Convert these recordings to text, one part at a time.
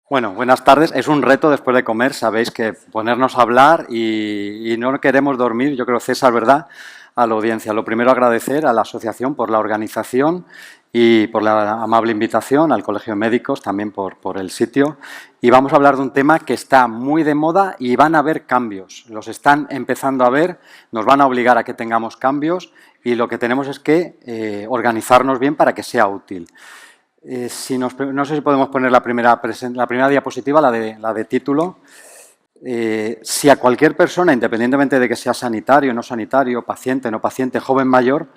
Bueno, buenas tardes. Es un reto después de comer, sabéis que ponernos a hablar y no queremos dormir, yo creo, César, ¿verdad?, a la audiencia. Lo primero, agradecer a la asociación por la organización y por la amable invitación, al Colegio de Médicos también por el sitio. Y vamos a hablar de un tema que está muy de moda y van a haber cambios. Los están empezando a ver, nos van a obligar a que tengamos cambios y lo que tenemos es que organizarnos bien para que sea útil. No sé si podemos poner la primera diapositiva, la de título. Si a cualquier persona, independientemente de que sea sanitario, no sanitario, paciente, no paciente, joven, mayor,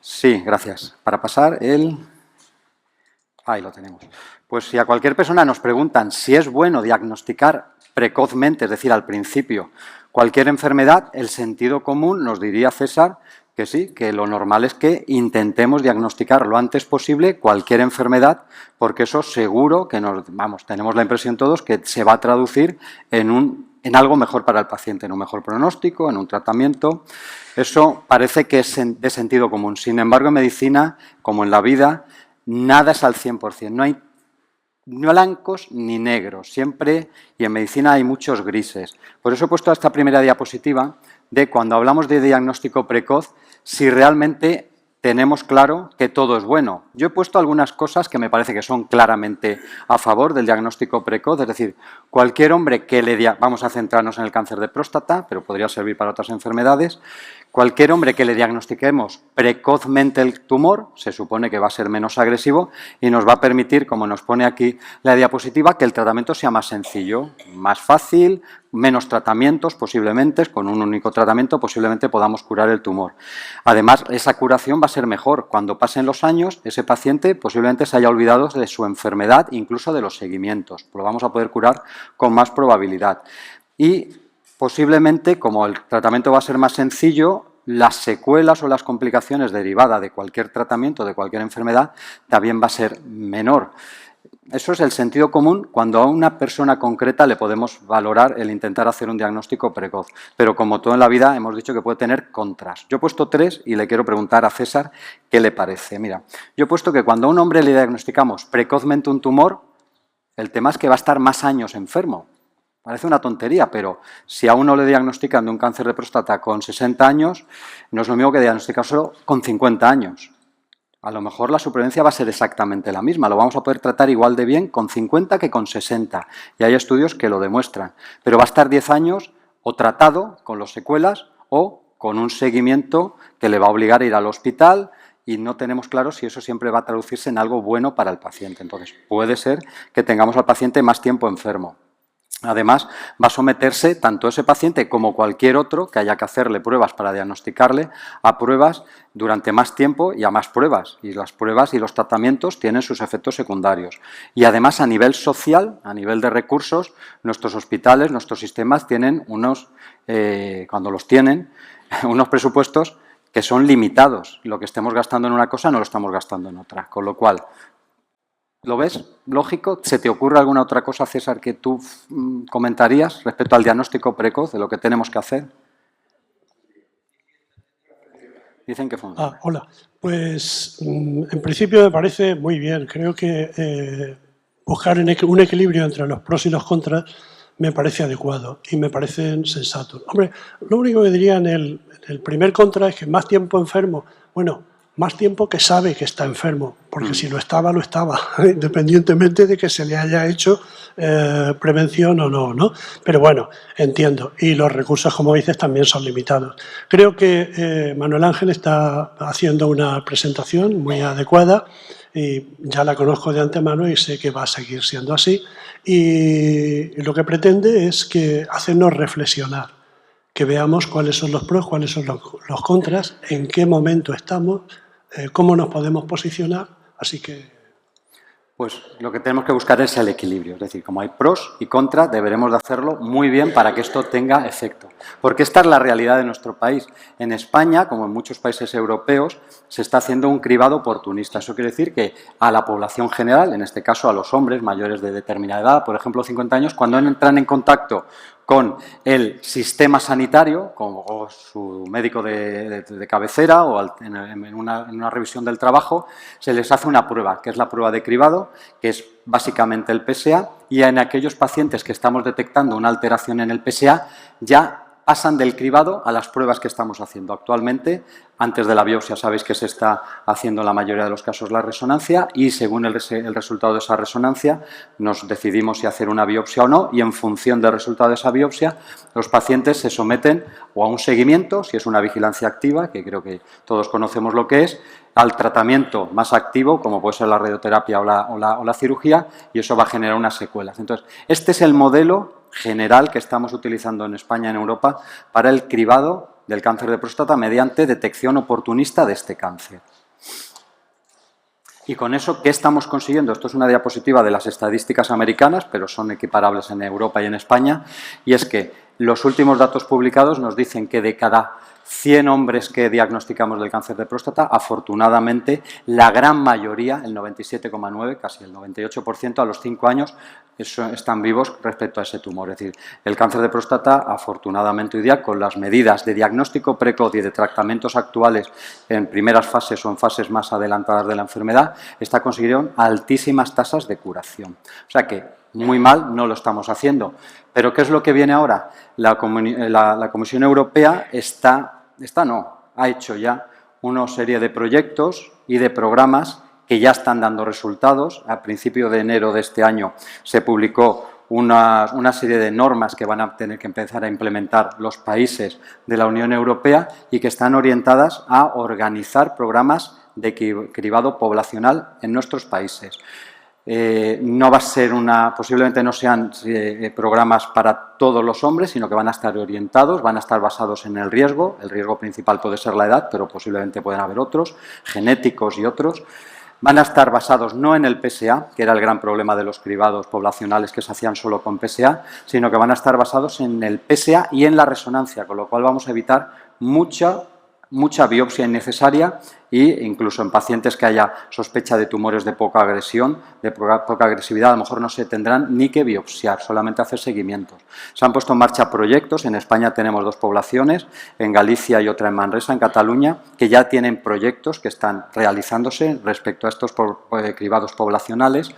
sí, gracias. Para pasar ahí lo tenemos. Pues si a cualquier persona nos preguntan si es bueno diagnosticar precozmente, es decir, al principio, cualquier enfermedad, el sentido común nos diría, César, que sí, que lo normal es que intentemos diagnosticar lo antes posible cualquier enfermedad, porque eso seguro que tenemos la impresión todos que se va a traducir en algo mejor para el paciente, en un mejor pronóstico, en un tratamiento. Eso parece que es de sentido común. Sin embargo, en medicina, como en la vida, nada es al 100%. No hay ni blancos ni negros. Siempre, y en medicina hay muchos grises. Por eso he puesto esta primera diapositiva de cuando hablamos de diagnóstico precoz, si realmente tenemos claro que todo es bueno. Yo he puesto algunas cosas que me parece que son claramente a favor del diagnóstico precoz, es decir, cualquier hombre que vamos a centrarnos en el cáncer de próstata, pero podría servir para otras enfermedades, cualquier hombre que le diagnostiquemos precozmente el tumor, se supone que va a ser menos agresivo y nos va a permitir, como nos pone aquí la diapositiva, que el tratamiento sea más sencillo, más fácil, menos tratamientos posiblemente, con un único tratamiento posiblemente podamos curar el tumor. Además, esa curación va a ser mejor. Cuando pasen los años, ese paciente posiblemente se haya olvidado de su enfermedad, incluso de los seguimientos. Lo vamos a poder curar con más probabilidad. Y posiblemente, como el tratamiento va a ser más sencillo, las secuelas o las complicaciones derivadas de cualquier tratamiento, de cualquier enfermedad, también va a ser menor. Eso es el sentido común cuando a una persona concreta le podemos valorar el intentar hacer un diagnóstico precoz. Pero como todo en la vida, hemos dicho que puede tener contras. Yo he puesto 3 y le quiero preguntar a César qué le parece. Mira, yo he puesto que cuando a un hombre le diagnosticamos precozmente un tumor, el tema es que va a estar más años enfermo. Parece una tontería, pero si a uno le diagnostican de un cáncer de próstata con 60 años, no es lo mismo que diagnosticárselo con 50 años. A lo mejor la supervivencia va a ser exactamente la misma, lo vamos a poder tratar igual de bien con 50 que con 60, y hay estudios que lo demuestran, pero va a estar 10 años o tratado con las secuelas o con un seguimiento que le va a obligar a ir al hospital y no tenemos claro si eso siempre va a traducirse en algo bueno para el paciente. Entonces, puede ser que tengamos al paciente más tiempo enfermo. Además, va a someterse tanto ese paciente como cualquier otro que haya que hacerle pruebas para diagnosticarle a pruebas durante más tiempo y a más pruebas. Y las pruebas y los tratamientos tienen sus efectos secundarios. Y además, a nivel social, a nivel de recursos, nuestros hospitales, nuestros sistemas tienen cuando los tienen, unos presupuestos que son limitados. Lo que estemos gastando en una cosa no lo estamos gastando en otra. Con lo cual, ¿lo ves lógico? ¿Se te ocurre alguna otra cosa, César, que tú comentarías respecto al diagnóstico precoz de lo que tenemos que hacer? Dicen que funciona. Hola. Pues en principio me parece muy bien. Creo que buscar un equilibrio entre los pros y los contras me parece adecuado y me parecen sensatos. Hombre, lo único que diría en el primer contra es que más tiempo enfermo, bueno, más tiempo que sabe que está enfermo, porque si lo estaba, independientemente de que se le haya hecho prevención o no, ¿no? Pero bueno, entiendo. Y los recursos, como dices, también son limitados. Creo que Manuel Ángel está haciendo una presentación muy adecuada y ya la conozco de antemano y sé que va a seguir siendo así. Y lo que pretende es que hacernos reflexionar, que veamos cuáles son los pros, cuáles son los contras, en qué momento estamos, cómo nos podemos posicionar, así que... Pues lo que tenemos que buscar es el equilibrio, es decir, como hay pros y contras, deberemos de hacerlo muy bien para que esto tenga efecto. Porque esta es la realidad de nuestro país. En España, como en muchos países europeos, se está haciendo un cribado oportunista. Eso quiere decir que a la población general, en este caso a los hombres mayores de determinada edad, por ejemplo 50 años, cuando entran en contacto con el sistema sanitario, como su médico de cabecera o en una revisión del trabajo, se les hace una prueba, que es la prueba de cribado, que es básicamente el PSA, y en aquellos pacientes que estamos detectando una alteración en el PSA, ya pasan del cribado a las pruebas que estamos haciendo actualmente. Antes de la biopsia sabéis que se está haciendo en la mayoría de los casos la resonancia y según el resultado de esa resonancia nos decidimos si hacer una biopsia o no y en función del resultado de esa biopsia los pacientes se someten o a un seguimiento, si es una vigilancia activa, que creo que todos conocemos lo que es, al tratamiento más activo, como puede ser la radioterapia o la cirugía, y eso va a generar unas secuelas. Entonces, este es el modelo general que estamos utilizando en España y en Europa para el cribado del cáncer de próstata mediante detección oportunista de este cáncer. Y con eso, ¿qué estamos consiguiendo? Esto es una diapositiva de las estadísticas americanas, pero son equiparables en Europa y en España, y es que los últimos datos publicados nos dicen que de cada 100 hombres que diagnosticamos del cáncer de próstata, afortunadamente, la gran mayoría, el 97,9%, casi el 98%, a los 5 años están vivos respecto a ese tumor. Es decir, el cáncer de próstata, afortunadamente hoy día, con las medidas de diagnóstico precoz y de tratamientos actuales en primeras fases o en fases más adelantadas de la enfermedad, está consiguiendo altísimas tasas de curación. O sea que muy mal no lo estamos haciendo. Pero ¿qué es lo que viene ahora? La Comisión Europea ha hecho ya una serie de proyectos y de programas que ya están dando resultados. A principios de enero de este año se publicó una serie de normas que van a tener que empezar a implementar los países de la Unión Europea y que están orientadas a organizar programas de cribado poblacional en nuestros países. No va a ser posiblemente no sean programas para todos los hombres, sino que van a estar orientados, van a estar basados en el riesgo principal puede ser la edad, pero posiblemente pueden haber otros, genéticos y otros. Van a estar basados no en el PSA, que era el gran problema de los cribados poblacionales que se hacían solo con PSA, sino que van a estar basados en el PSA y en la resonancia, con lo cual vamos a evitar mucha biopsia innecesaria e incluso en pacientes que haya sospecha de tumores de poca agresión, de poca agresividad, a lo mejor no se tendrán ni que biopsiar, solamente hacer seguimientos. Se han puesto en marcha proyectos, en España tenemos 2 poblaciones, en Galicia y otra en Manresa, en Cataluña, que ya tienen proyectos que están realizándose respecto a estos cribados poblacionales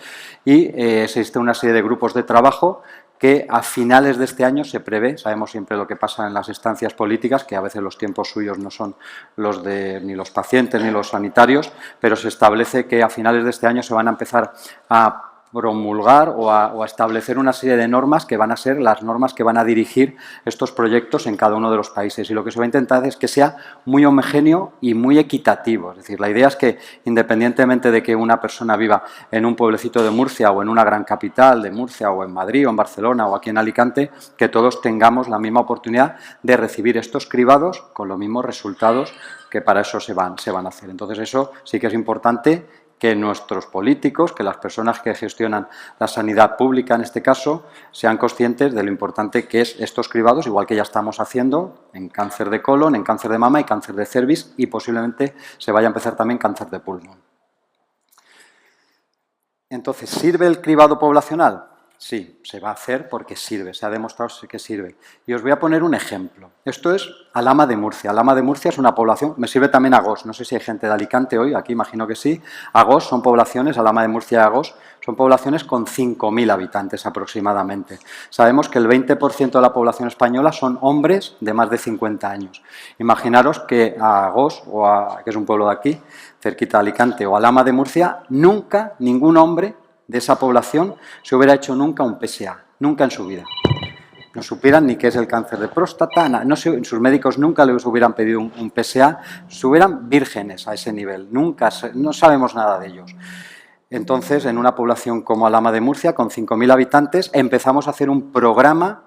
y existe una serie de grupos de trabajo que a finales de este año se prevé, sabemos siempre lo que pasa en las instancias políticas, que a veces los tiempos suyos no son los de ni los pacientes ni los sanitarios, pero se establece que a finales de este año se van a empezar a promulgar o a establecer una serie de normas que van a ser las normas que van a dirigir estos proyectos en cada uno de los países. Y lo que se va a intentar es que sea muy homogéneo y muy equitativo. Es decir, la idea es que independientemente de que una persona viva en un pueblecito de Murcia o en una gran capital de Murcia o en Madrid o en Barcelona o aquí en Alicante, que todos tengamos la misma oportunidad de recibir estos cribados con los mismos resultados que para eso se van a hacer. Entonces eso sí que es importante que nuestros políticos, que las personas que gestionan la sanidad pública en este caso, sean conscientes de lo importante que es estos cribados, igual que ya estamos haciendo en cáncer de colon, en cáncer de mama y cáncer de cervix y posiblemente se vaya a empezar también cáncer de pulmón. Entonces, ¿sirve el cribado poblacional? Sí, se va a hacer porque sirve, se ha demostrado que sirve. Y os voy a poner un ejemplo. Esto es Alhama de Murcia. Alhama de Murcia es una población, me sirve también Agos, no sé si hay gente de Alicante hoy, aquí imagino que sí. Agos son poblaciones, Alhama de Murcia y Agos, son poblaciones con 5.000 habitantes aproximadamente. Sabemos que el 20% de la población española son hombres de más de 50 años. Imaginaros que a Agos, que es un pueblo de aquí, cerquita de Alicante, o Alhama de Murcia, nunca ningún hombre de esa población se hubiera hecho nunca un PSA, nunca en su vida. No supieran ni qué es el cáncer de próstata, sus médicos nunca les hubieran pedido un PSA, hubieran vírgenes a ese nivel, no sabemos nada de ellos. Entonces, en una población como Alhama de Murcia, con 5.000 habitantes, empezamos a hacer un programa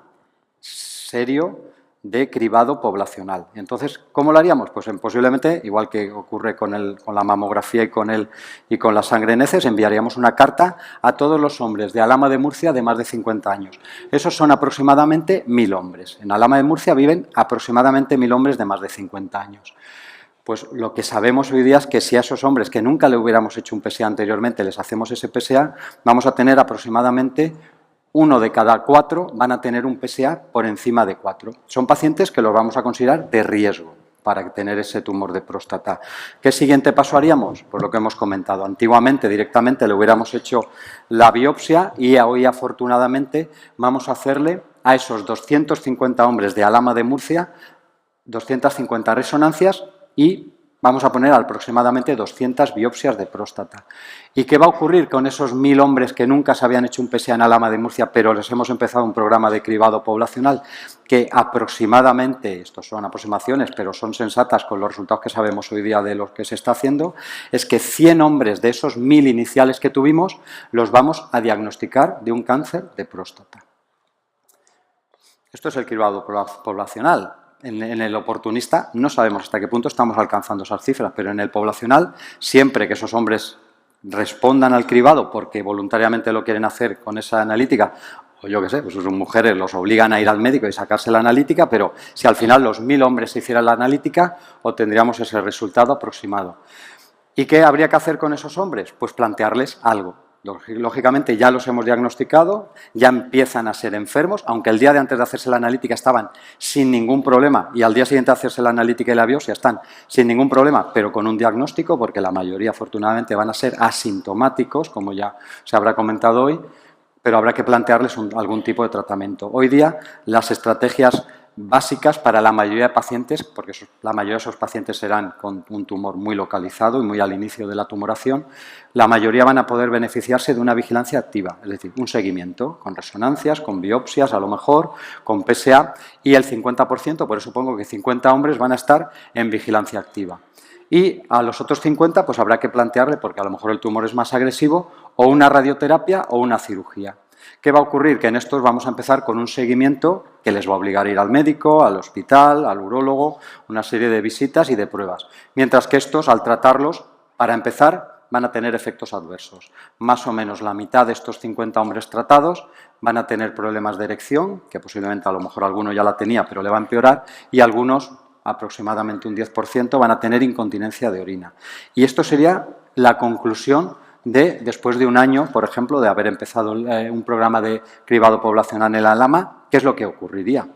serio de cribado poblacional. Entonces, ¿cómo lo haríamos? Pues posiblemente, igual que ocurre con la mamografía y con la sangre en heces, enviaríamos una carta a todos los hombres de Alhama de Murcia de más de 50 años. Esos son aproximadamente 1.000 hombres. En Alhama de Murcia viven aproximadamente 1.000 hombres de más de 50 años. Pues lo que sabemos hoy día es que si a esos hombres que nunca le hubiéramos hecho un PSA anteriormente les hacemos ese PSA, vamos a tener aproximadamente 1 de cada 4 van a tener un PSA por encima de 4. Son pacientes que los vamos a considerar de riesgo para tener ese tumor de próstata. ¿Qué siguiente paso haríamos? Pues lo que hemos comentado. Antiguamente, directamente, le hubiéramos hecho la biopsia y hoy, afortunadamente, vamos a hacerle a esos 250 hombres de Alhama de Murcia 250 resonancias y vamos a poner aproximadamente 200 biopsias de próstata. ¿Y qué va a ocurrir con esos 1000 hombres que nunca se habían hecho un PSA en Alhama de Murcia, pero les hemos empezado un programa de cribado poblacional que aproximadamente, estos son aproximaciones, pero son sensatas con los resultados que sabemos hoy día de lo que se está haciendo, es que 100 hombres de esos 1000 iniciales que tuvimos los vamos a diagnosticar de un cáncer de próstata. Esto es el cribado poblacional. En el oportunista no sabemos hasta qué punto estamos alcanzando esas cifras, pero en el poblacional, siempre que esos hombres respondan al cribado porque voluntariamente lo quieren hacer con esa analítica, o yo qué sé, pues sus mujeres los obligan a ir al médico y sacarse la analítica, pero si al final los 1000 hombres se hicieran la analítica, obtendríamos ese resultado aproximado. ¿Y qué habría que hacer con esos hombres? Pues plantearles algo. Lógicamente ya los hemos diagnosticado, ya empiezan a ser enfermos, aunque el día de antes de hacerse la analítica estaban sin ningún problema y al día siguiente de hacerse la analítica y la biopsia están sin ningún problema, pero con un diagnóstico, porque la mayoría afortunadamente van a ser asintomáticos, como ya se habrá comentado hoy, pero habrá que plantearles algún tipo de tratamiento. Hoy día las estrategias básicas para la mayoría de pacientes, porque la mayoría de esos pacientes serán con un tumor muy localizado y muy al inicio de la tumoración, la mayoría van a poder beneficiarse de una vigilancia activa, es decir, un seguimiento con resonancias, con biopsias, a lo mejor, con PSA, y el 50%, por eso supongo que 50 hombres van a estar en vigilancia activa. Y a los otros 50 pues habrá que plantearle, porque a lo mejor el tumor es más agresivo, o una radioterapia o una cirugía. ¿Qué va a ocurrir? Que en estos vamos a empezar con un seguimiento que les va a obligar a ir al médico, al hospital, al urólogo, una serie de visitas y de pruebas. Mientras que estos, al tratarlos, para empezar, van a tener efectos adversos. Más o menos la mitad de estos 50 hombres tratados van a tener problemas de erección, que posiblemente a lo mejor alguno ya la tenía, pero le va a empeorar, y algunos, aproximadamente un 10%, van a tener incontinencia de orina. Y esto sería la conclusión después de un año, por ejemplo, de haber empezado un programa de cribado poblacional en el Alhama, ¿qué es lo que ocurriría?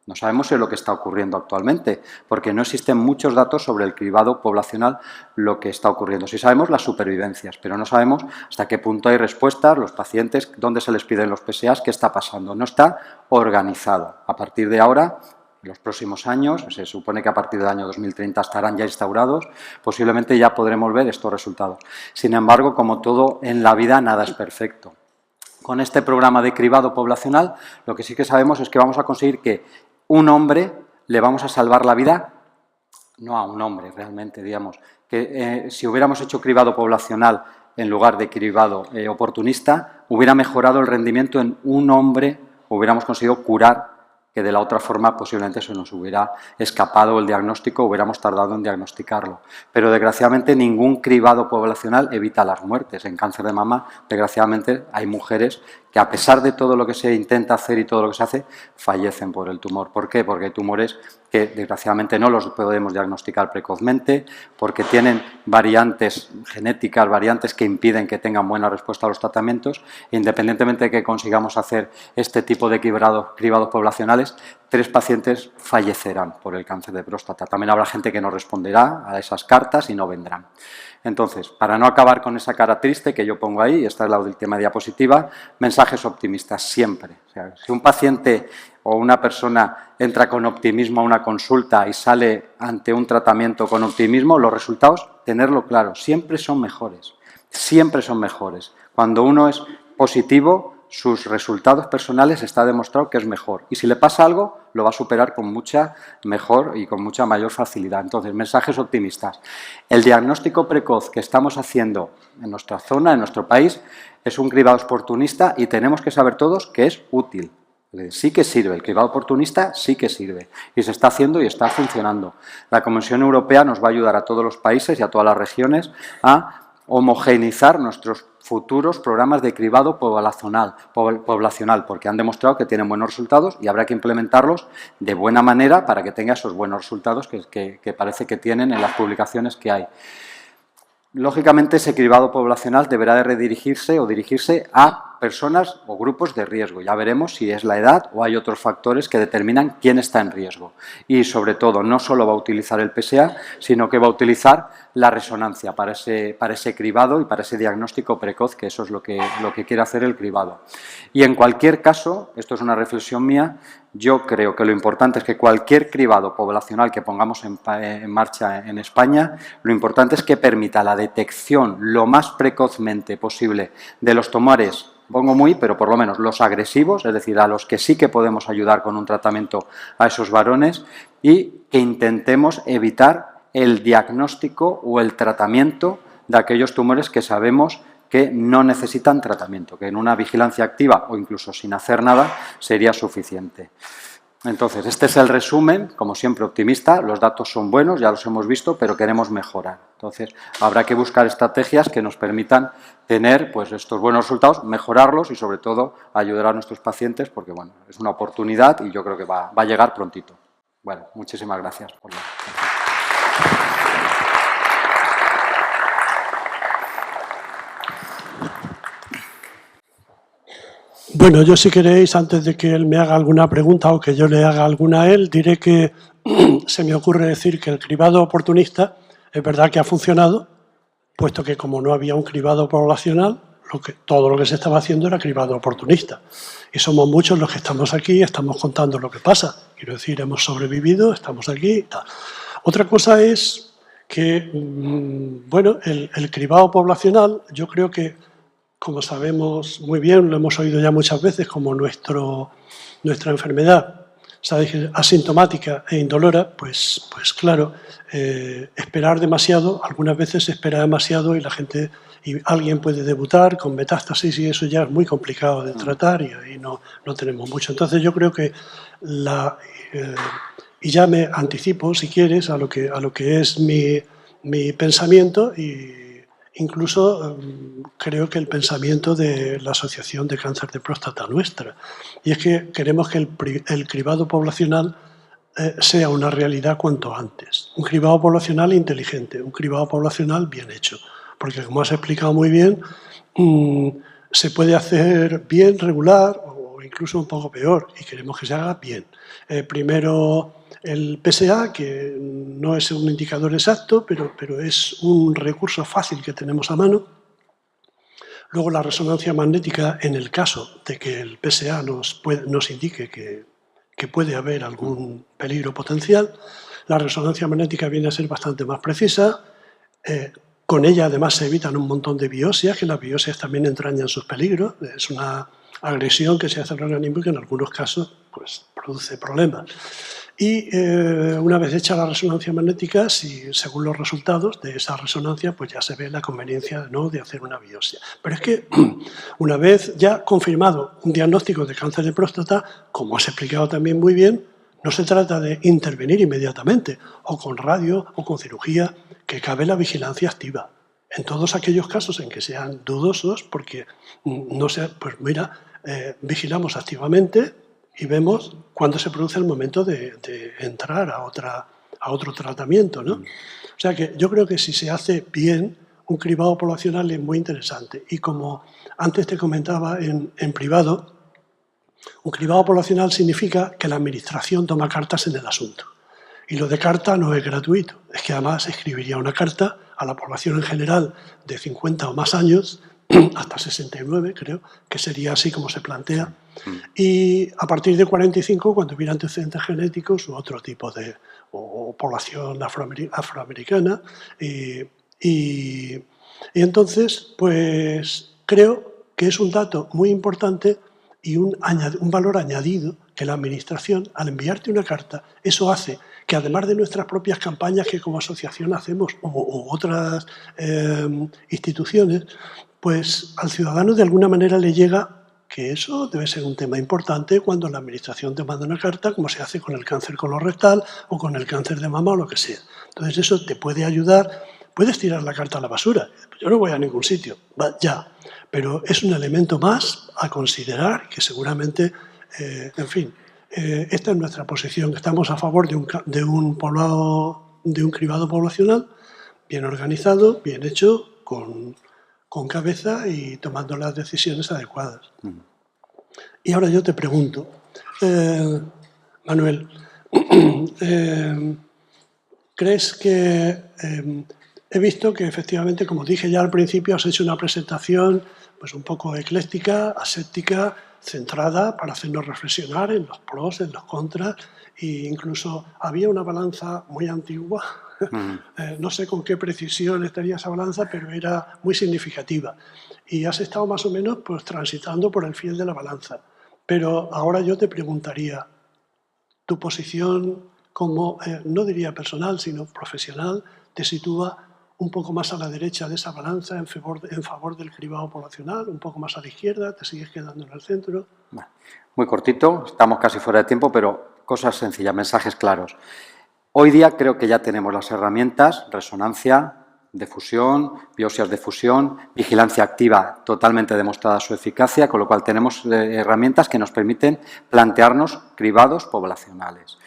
No sabemos si es lo que está ocurriendo actualmente, porque no existen muchos datos sobre el cribado poblacional, lo que está ocurriendo. Sí sabemos las supervivencias, pero no sabemos hasta qué punto hay respuestas, los pacientes, dónde se les piden los PSAs, qué está pasando. No está organizado. A partir de ahora, en los próximos años, se supone que a partir del año 2030 estarán ya instaurados, posiblemente ya podremos ver estos resultados. Sin embargo, como todo en la vida, nada es perfecto. Con este programa de cribado poblacional, lo que sí que sabemos es que vamos a conseguir que un hombre le vamos a salvar la vida, no a un hombre realmente, digamos, que si hubiéramos hecho cribado poblacional en lugar de cribado oportunista, hubiera mejorado el rendimiento en un hombre, hubiéramos conseguido curar, que de la otra forma posiblemente se nos hubiera escapado el diagnóstico, hubiéramos tardado en diagnosticarlo. Pero desgraciadamente ningún cribado poblacional evita las muertes. En cáncer de mama, desgraciadamente, hay mujeres que a pesar de todo lo que se intenta hacer y todo lo que se hace, fallecen por el tumor. ¿Por qué? Porque hay tumores que desgraciadamente no los podemos diagnosticar precozmente, porque tienen variantes genéticas, variantes que impiden que tengan buena respuesta a los tratamientos. Independientemente de que consigamos hacer este tipo de cribados poblacionales, 3 pacientes fallecerán por el cáncer de próstata. También habrá gente que no responderá a esas cartas y no vendrán. Entonces, para no acabar con esa cara triste que yo pongo ahí, esta es la última diapositiva, mensajes optimistas siempre. O sea, si un paciente o una persona entra con optimismo a una consulta y sale ante un tratamiento con optimismo, los resultados, tenerlo claro, siempre son mejores. Siempre son mejores. Cuando uno es positivo, sus resultados personales está demostrado que es mejor. Y si le pasa algo, lo va a superar con mucha mejor y con mucha mayor facilidad. Entonces, mensajes optimistas. El diagnóstico precoz que estamos haciendo en nuestra zona, en nuestro país, es un cribado oportunista y tenemos que saber todos que es útil. Sí que sirve, el cribado oportunista sí que sirve. Y se está haciendo y está funcionando. La Comisión Europea nos va a ayudar a todos los países y a todas las regiones a homogeneizar nuestros futuros programas de cribado poblacional, porque han demostrado que tienen buenos resultados y habrá que implementarlos de buena manera para que tenga esos buenos resultados que parece que tienen en las publicaciones que hay. Lógicamente, ese cribado poblacional deberá de redirigirse o dirigirse a personas o grupos de riesgo. Ya veremos si es la edad o hay otros factores que determinan quién está en riesgo. Y sobre todo, no solo va a utilizar el PSA, sino que va a utilizar la resonancia para ese cribado y para ese diagnóstico precoz, que eso es lo que quiere hacer el cribado. Y en cualquier caso, esto es una reflexión mía, yo creo que lo importante es que cualquier cribado poblacional que pongamos en marcha en España, lo importante es que permita la detección lo más precozmente posible de los tumores, pero por lo menos los agresivos, es decir, a los que sí que podemos ayudar con un tratamiento a esos varones, y que intentemos evitar el diagnóstico o el tratamiento de aquellos tumores que sabemos que no necesitan tratamiento, que en una vigilancia activa o incluso sin hacer nada sería suficiente. Entonces, este es el resumen, como siempre optimista, los datos son buenos, ya los hemos visto, pero queremos mejorar. Entonces, habrá que buscar estrategias que nos permitan tener pues, estos buenos resultados, mejorarlos y sobre todo ayudar a nuestros pacientes porque bueno, es una oportunidad y yo creo que va a llegar prontito. Bueno, muchísimas gracias por la atención. Bueno, yo si queréis, antes de que él me haga alguna pregunta o que yo le haga alguna a él, diré que se me ocurre decir que el cribado oportunista es verdad que ha funcionado, puesto que como no había un cribado poblacional, todo lo que se estaba haciendo era cribado oportunista. Y somos muchos los que estamos aquí, estamos contando lo que pasa. Quiero decir, hemos sobrevivido, estamos aquí y tal. Otra cosa es que, bueno, el cribado poblacional, yo creo que, como sabemos muy bien, lo hemos oído ya muchas veces, como nuestra enfermedad asintomática e indolora, pues claro, esperar demasiado, algunas veces se espera demasiado y alguien puede debutar con metástasis y eso ya es muy complicado de tratar y ahí no tenemos mucho. Entonces yo creo que y ya me anticipo, si quieres, a lo que es mi pensamiento y incluso creo que el pensamiento de la Asociación de Cáncer de Próstata nuestra. Y es que queremos que el cribado poblacional sea una realidad cuanto antes. Un cribado poblacional inteligente, un cribado poblacional bien hecho. Porque como has explicado muy bien, se puede hacer bien, regular o incluso un poco peor. Y queremos que se haga bien. Primero el PSA, que no es un indicador exacto, pero es un recurso fácil que tenemos a mano. Luego la resonancia magnética, en el caso de que el PSA nos indique que puede haber algún peligro potencial. La resonancia magnética viene a ser bastante más precisa. Con ella además se evitan un montón de biopsias, que las biopsias también entrañan sus peligros. Es una agresión que se hace al organismo y que en algunos casos pues, produce problemas. Y una vez hecha la resonancia magnética, según los resultados de esa resonancia, pues ya se ve la conveniencia de hacer una biopsia. Pero es que una vez ya confirmado un diagnóstico de cáncer de próstata, como has explicado también muy bien, no se trata de intervenir inmediatamente, o con radio, o con cirugía, que cabe la vigilancia activa. En todos aquellos casos en que sean dudosos, porque no sé, pues mira, vigilamos activamente y vemos cuándo se produce el momento de entrar a otro tratamiento, ¿no? O sea que yo creo que si se hace bien, un cribado poblacional es muy interesante. Y como antes te comentaba en privado, un cribado poblacional significa que la administración toma cartas en el asunto. Y lo de carta no es gratuito, es que además escribiría una carta a la población en general de 50 o más años, hasta 69 creo, que sería así como se plantea, y a partir de 45 cuando hubiera antecedentes genéticos u otro tipo de o población afroamericana, y entonces pues creo que es un dato muy importante y un valor añadido que la administración, al enviarte una carta, eso hace que además de nuestras propias campañas que como asociación hacemos u otras instituciones, pues al ciudadano de alguna manera le llega que eso debe ser un tema importante cuando la administración te manda una carta, como se hace con el cáncer colorectal o con el cáncer de mama o lo que sea. Entonces eso te puede ayudar. Puedes tirar la carta a la basura. Yo no voy a ningún sitio, ya. Pero es un elemento más a considerar que seguramente, en fin, esta es nuestra posición. Estamos a favor de un cribado poblacional bien organizado, bien hecho, con con cabeza y tomando las decisiones adecuadas. Y ahora yo te pregunto, Manuel, ¿crees que... he visto que efectivamente, como dije ya al principio, has hecho una presentación pues un poco ecléctica, aséptica, centrada para hacernos reflexionar en los pros, en los contras, e incluso había una balanza muy antigua, no sé con qué precisión estaría esa balanza, pero era muy significativa. Y has estado más o menos pues, transitando por el fiel de la balanza. Pero ahora yo te preguntaría, tu posición como, no diría personal, sino profesional, te sitúa un poco más a la derecha de esa balanza en favor del cribado poblacional, un poco más a la izquierda, te sigues quedando en el centro. Bueno, muy cortito, estamos casi fuera de tiempo, pero cosas sencillas, mensajes claros. Hoy día creo que ya tenemos las herramientas, resonancia, difusión, biopsias de fusión, vigilancia activa, totalmente demostrada su eficacia, con lo cual tenemos herramientas que nos permiten plantearnos cribados poblacionales.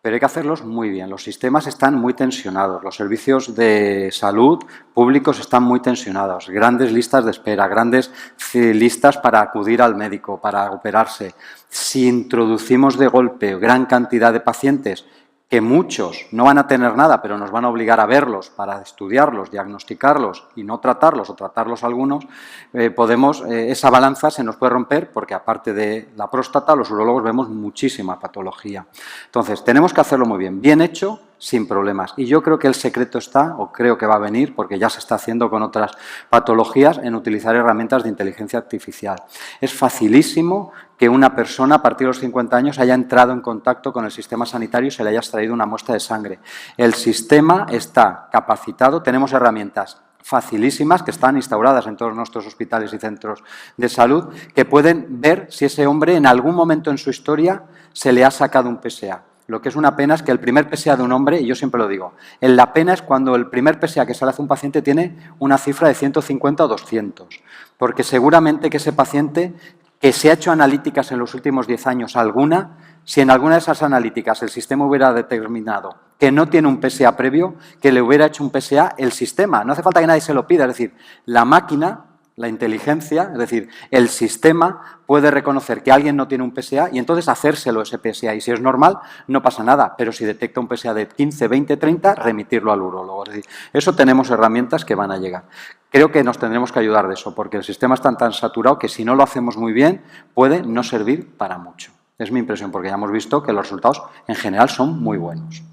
Pero hay que hacerlos muy bien. Los sistemas están muy tensionados, los servicios de salud públicos están muy tensionados, grandes listas de espera, grandes listas para acudir al médico, para operarse. Si introducimos de golpe gran cantidad de pacientes, que muchos no van a tener nada, pero nos van a obligar a verlos para estudiarlos, diagnosticarlos y no tratarlos o tratarlos algunos, esa balanza se nos puede romper porque aparte de la próstata, los urólogos vemos muchísima patología. Entonces, tenemos que hacerlo muy bien, bien hecho, sin problemas. Y yo creo que el secreto está, o creo que va a venir, porque ya se está haciendo con otras patologías, en utilizar herramientas de inteligencia artificial. Es facilísimo que una persona a partir de los 50 años haya entrado en contacto con el sistema sanitario y se le haya extraído una muestra de sangre. El sistema está capacitado, tenemos herramientas facilísimas que están instauradas en todos nuestros hospitales y centros de salud que pueden ver si ese hombre en algún momento en su historia se le ha sacado un PSA. Lo que es una pena es que el primer PSA de un hombre, y yo siempre lo digo, la pena es cuando el primer PSA que se le hace a un paciente tiene una cifra de 150 o 200, porque seguramente que ese paciente que se ha hecho analíticas en los últimos 10 años alguna, si en alguna de esas analíticas el sistema hubiera determinado que no tiene un PSA previo, que le hubiera hecho un PSA el sistema. No hace falta que nadie se lo pida, es decir, la máquina, la inteligencia, es decir, el sistema puede reconocer que alguien no tiene un PSA y entonces hacérselo ese PSA. Y si es normal, no pasa nada, pero si detecta un PSA de 15, 20, 30, remitirlo al urólogo. Es decir, eso tenemos herramientas que van a llegar. Creo que nos tendremos que ayudar de eso, porque el sistema está tan saturado que si no lo hacemos muy bien, puede no servir para mucho. Es mi impresión, porque ya hemos visto que los resultados en general son muy buenos.